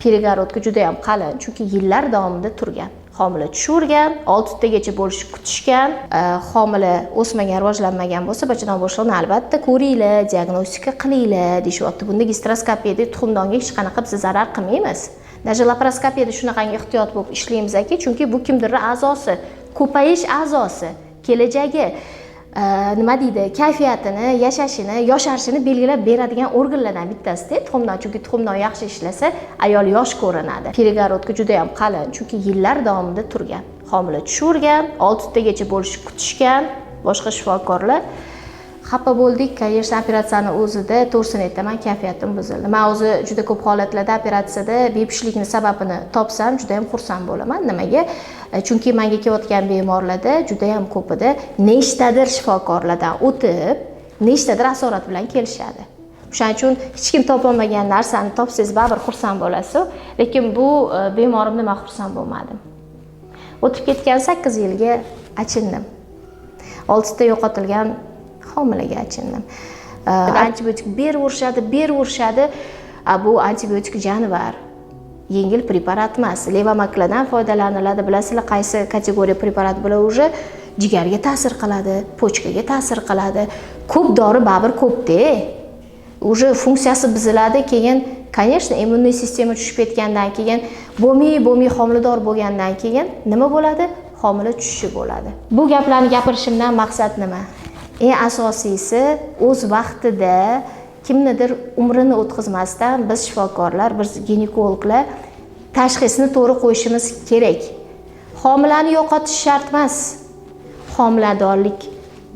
Перегородка juda ham qalin, chunki yillar davomida turgan. Homila tushavergan, 6 tagacha bo'lishi kutishgan, homila o'smagan, rivojlanmagan bo'lsa, bachadan boshlig'ini albatta ko'ringlar, diagnostika qilinglar deyapti. Bunda gastroskopiyada tuxumdonga hech qanaqa biz zarar qilmaymiz. Даже laparoskopiyada shunaqangi ehtiyot bo'lib ishlaymiz-ki, chunki bu kimdir a'zosi, ko'payish a'zosi, kelajagi nima deydi, kayfiyatini, yashashini, yosharishini belgilab beradigan organlardan bittasi-da tuxumdon, chunki tuxumdon yaxshi ishlasa, ayol yosh ko'rinadi. Перегородка juda ham qalin, chunki yillar davomida turgan. Homila tushavergan, 6 tagacha bo'lishi kutishgan, boshqa shifokorlar xafa bo'ldik, конечно, operatsiyani o'zida to'g'risini aytaman, kayfiyatim buzildi. Men o'zi juda ko'p holatlarda operatsiyada bepishlikning sababini topsam, juda ham xursand bo'laman. Nimaga? Chunki menga kelayotgan bemorlarda juda ham ko'pida nechtadir shifokorlardan o'tib, nechtadir asorat bilan kelishadi. O'shaning uchun hech kim topolmagan narsani topsangiz baribir xursand bo'lasiz, lekin bu bemorimdan men xursand bo'lmadim. O'tib ketgan 8 yilga achindim. 6 ta yo'qotilgan homilaga achindim. Antibiotik beraverishadi. Bu antibiotik jonivar. Yengil preparat emas. Levomakladan foydalaniladi. Bilasizlar, qaysi kategoriya preparat bular уже jigarga ta'sir qiladi, pochkaga ta'sir qiladi. Ko'p dori baribir ko'p-da. Уже funksiyasi buziladi, keyin, конечно, immuniy sistema tushib ketgandan keyin, bo'lmay homilador bo'lgandan keyin nima bo'ladi? Homila tushishi bo'ladi. Bu gaplarni gapirishimdan maqsad nima? Eng asosiysi, o'z vaqtida kimnidir umrini o'tkazmasdan biz shifokorlar, biz ginekologlar tashxisni to'g'ri qo'yishimiz kerak. Homilani yo'qotish shart emas. Homiladorlik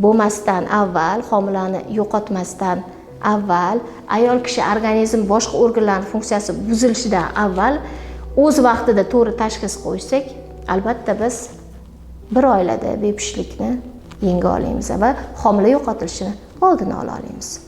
bo'lmasdan avval, homilani yo'qotmasdan avval, ayol kishi organizm boshqa organlarning funksiyasi buzilishidan avval o'z vaqtida to'g'ri tashxis qo'ysak, albatta biz bir oilada bepishlikni yenga olamiz va homila yo'qotilishini oldini ola olamiz.